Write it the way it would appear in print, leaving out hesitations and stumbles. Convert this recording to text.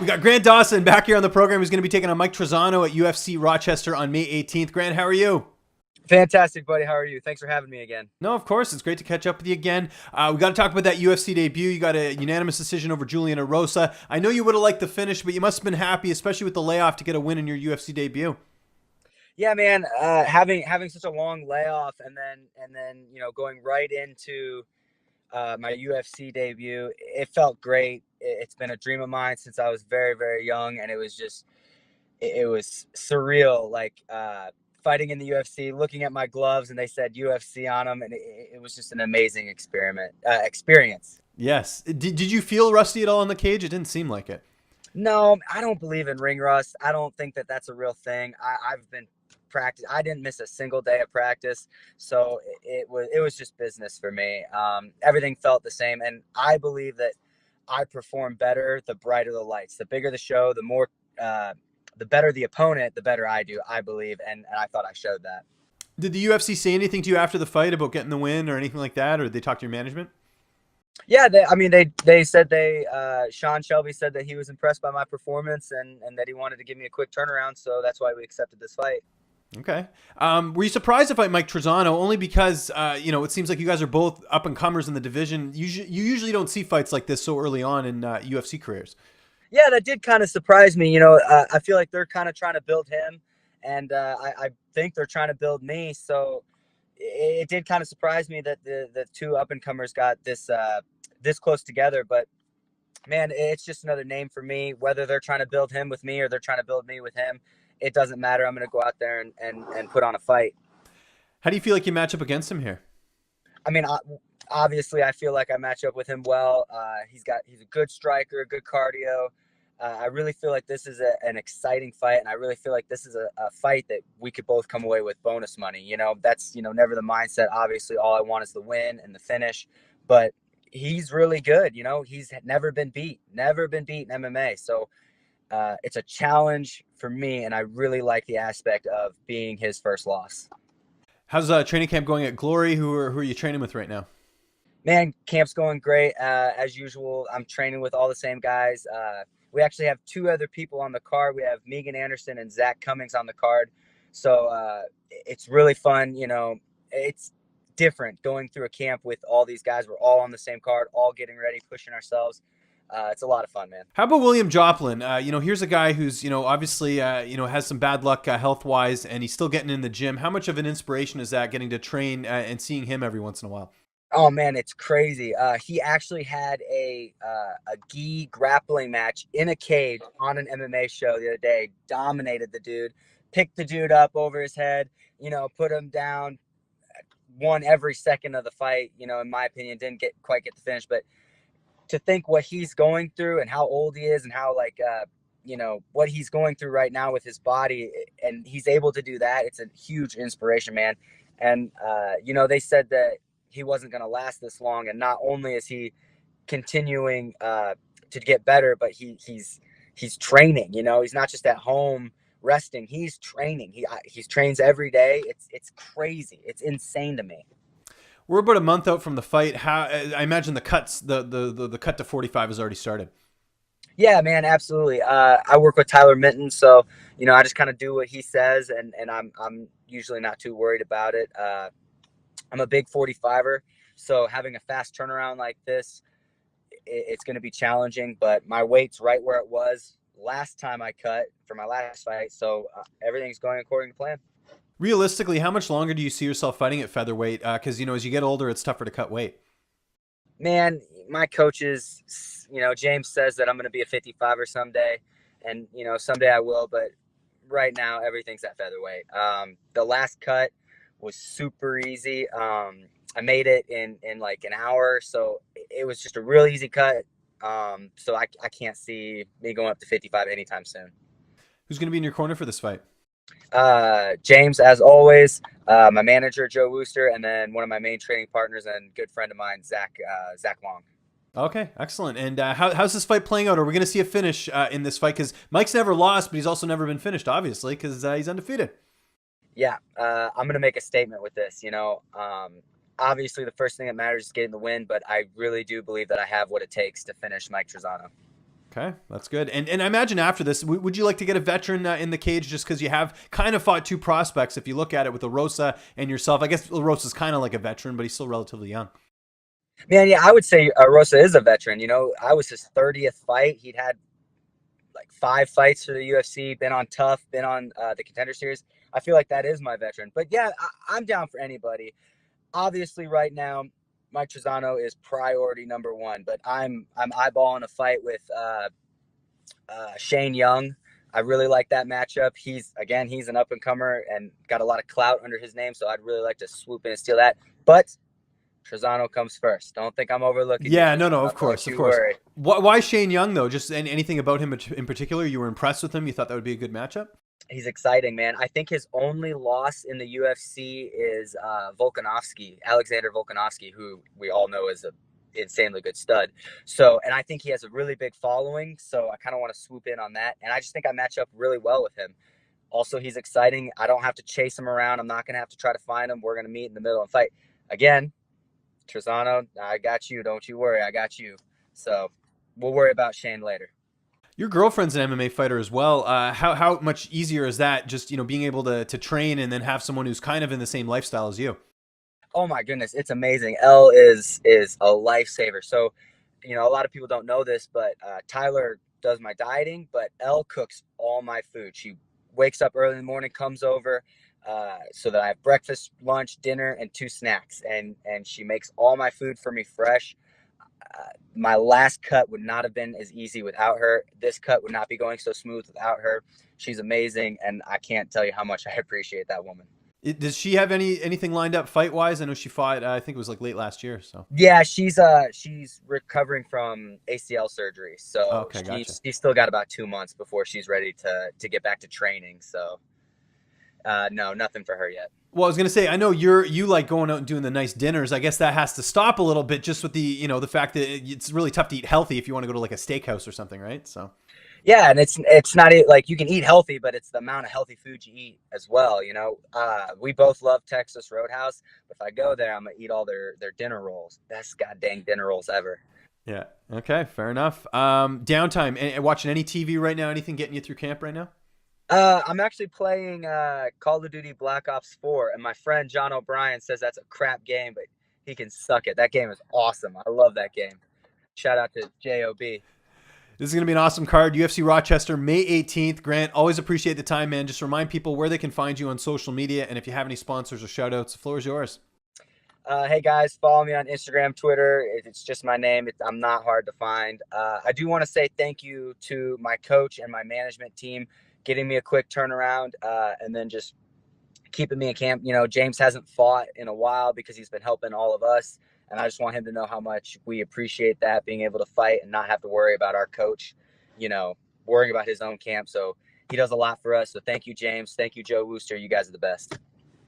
We got Grant Dawson back here on the program. Who's going to be taking on Mike Trizano at UFC Rochester on May 18th. Grant, how are you? Fantastic, buddy. How are you? Thanks for having me again. No, of course. It's great to catch up with you again. We got to talk about that UFC debut. You got a unanimous decision over Julilan Erosa. I know you would have liked the finish, but you must have been happy, especially with the layoff, to get a win in your UFC debut. Yeah, man. Having such a long layoff and then going right into my UFC debut, it felt great. It's been a dream of mine since I was very, very young, and it was surreal. Like fighting in the UFC, looking at my gloves, and they said UFC on them, and it was just an amazing experience. Yes. Did you feel rusty at all in the cage? It didn't seem like it. No, I don't believe in ring rust. I don't think that that's a real thing. I've been practice. I didn't miss a single day of practice, so it was just business for me. Everything felt the same, and I believe that I perform better the brighter the lights. The bigger the show, the better the opponent, the better I do. I believe, and I thought I showed that. Did the UFC say anything to you after the fight about getting the win or anything like that, or did they talk to your management? Yeah, they said Sean Shelby said that he was impressed by my performance and that he wanted to give me a quick turnaround. So that's why we accepted this fight. Okay. Were you surprised to fight Mike Trizano? Only because, it seems like you guys are both up and comers in the division. You usually don't see fights like this so early on in UFC careers. Yeah, that did kind of surprise me. I feel like they're kind of trying to build him, and I think they're trying to build me. So it did kind of surprise me that the two up and comers got this close together. But man, it's just another name for me. Whether they're trying to build him with me or they're trying to build me with him, it doesn't matter. I'm going to go out there and put on a fight. How do you feel like you match up against him here? I mean, obviously, I feel like I match up with him well. He's a good striker, good cardio. I really feel like this is an exciting fight, and I really feel like this is a fight that we could both come away with bonus money. That's never the mindset. Obviously, all I want is the win and the finish, but he's really good. He's never been beat in MMA. So it's a challenge for me, and I really like the aspect of being his first loss. How's training camp going at Glory? Who are you training with right now? Man, camp's going great. As usual, I'm training with all the same guys. We actually have two other people on the card. We have Megan Anderson and Zach Cummings on the card. So it's really fun. It's different going through a camp with all these guys. We're all on the same card, all getting ready, pushing ourselves. It's a lot of fun, man. How about William Joplin? Here's a guy who's, obviously, has some bad luck health-wise, and he's still getting in the gym. How much of an inspiration is that, getting to train and seeing him every once in a while? Oh man, it's crazy. He actually had a gi grappling match in a cage on an MMA show the other day. Dominated the dude, picked the dude up over his head, put him down, won every second of the fight. In my opinion, didn't quite get the finish, but to think what he's going through and how old he is and how what he's going through right now with his body, and he's able to do that. It's a huge inspiration, man. And they said that he wasn't going to last this long, and not only is he continuing to get better, but he's training. He's not just at home resting; he's training. He trains every day. It's crazy. It's insane to me. We're about a month out from the fight. How I imagine the cuts, the cut to 45 has already started. Yeah, man, absolutely. I work with Tyler Minton, so I just kind of do what he says, and I'm usually not too worried about it. I'm a big 45er, so having a fast turnaround like this, it's going to be challenging, but my weight's right where it was last time I cut for my last fight, so everything's going according to plan. Realistically, how much longer do you see yourself fighting at featherweight? Because, as you get older, it's tougher to cut weight. Man, my coaches, James says that I'm going to be a 55er someday, and, someday I will, but right now everything's at featherweight. The last cut was super easy. I made it in like an hour, so it was just a real easy cut. So I can't see me going up to 55 anytime soon. Who's going to be in your corner for this fight? James, as always, my manager, Joe Wooster, and then one of my main training partners and good friend of mine, Zach Long. Okay, excellent. And how's this fight playing out? Are we going to see a finish in this fight? Because Mike's never lost, but he's also never been finished, obviously, because he's undefeated. Yeah, I'm going to make a statement with this. Obviously the first thing that matters is getting the win, but I really do believe that I have what it takes to finish Mike Trizano. Okay, that's good. And I imagine after this, would you like to get a veteran in the cage just because you have kind of fought two prospects? If you look at it with Erosa and yourself, I guess Erosa's kind of like a veteran, but he's still relatively young. Man, yeah, I would say Rosa is a veteran. You know, I was his 30th fight. He'd had like 5 fights for the UFC, been on Tough, been on the Contender Series. I feel like that is my veteran. But yeah, I'm down for anybody. Obviously, right now, Mike Trizano is priority number one. But I'm eyeballing a fight with Shane Young. I really like that matchup. He's an up and comer and got a lot of clout under his name, so I'd really like to swoop in and steal that. But Trizano comes first. Don't think I'm overlooking you. Yeah, no, of Trizano. course, Don't of you course. worry. Why Shane Young though? Just anything about him in particular? You were impressed with him? You thought that would be a good matchup? He's exciting, man. I think his only loss in the UFC is Volkanovski, Alexander Volkanovski, who we all know is a insanely good stud. So, and I think he has a really big following. So I kind of want to swoop in on that. And I just think I match up really well with him. Also, he's exciting. I don't have to chase him around. I'm not going to have to try to find him. We're going to meet in the middle and fight. Again, Trizano, I got you. Don't you worry. I got you. So we'll worry about Shane later. Your girlfriend's an MMA fighter as well. How much easier is that? Just being able to train and then have someone who's kind of in the same lifestyle as you. Oh my goodness, it's amazing. Elle is a lifesaver. So, you know, a lot of people don't know this, but Tyler does my dieting, but Elle cooks all my food. She wakes up early in the morning, comes over, so that I have breakfast, lunch, dinner, and 2 snacks, and she makes all my food for me fresh. My last cut would not have been as easy without her. This cut would not be going so smooth without her. She's amazing, and I can't tell you how much I appreciate that woman. Does she have anything lined up fight wise? I know she fought. I think it was like late last year. So Yeah, she's recovering from ACL surgery, so okay, gotcha. she's still got about 2 months before she's ready to get back to training. So no, nothing for her yet. Well, I was gonna say, I know you like going out and doing the nice dinners. I guess that has to stop a little bit just with the fact that it's really tough to eat healthy if you want to go to like a steakhouse or something, right? So Yeah, and it's not like you can eat healthy, but it's the amount of healthy food you eat as well. You know, we both love Texas Roadhouse. If I go there, I'm gonna eat all their dinner rolls. Best goddamn dinner rolls ever. yeah, okay, fair enough. Downtime and watching any TV right now? Anything getting you through camp right now? I'm actually playing Call of Duty Black Ops 4, and my friend John O'Brien says that's a crap game, but he can suck it. That game is awesome. I love that game. Shout out to JOB. This is going to be an awesome card. UFC Rochester, May 18th. Grant, always appreciate the time, man. Just remind people where they can find you on social media. And if you have any sponsors or shout outs, the floor is yours. Hey, guys, follow me on Instagram, Twitter. It's just my name. I'm not hard to find. I do want to say thank you to my coach and my management team getting me a quick turnaround and then just keeping me in camp. You know, James hasn't fought in a while because he's been helping all of us. And I just want him to know how much we appreciate that, being able to fight and not have to worry about our coach, worrying about his own camp. So he does a lot for us. So thank you, James. Thank you, Joe Wooster. You guys are the best.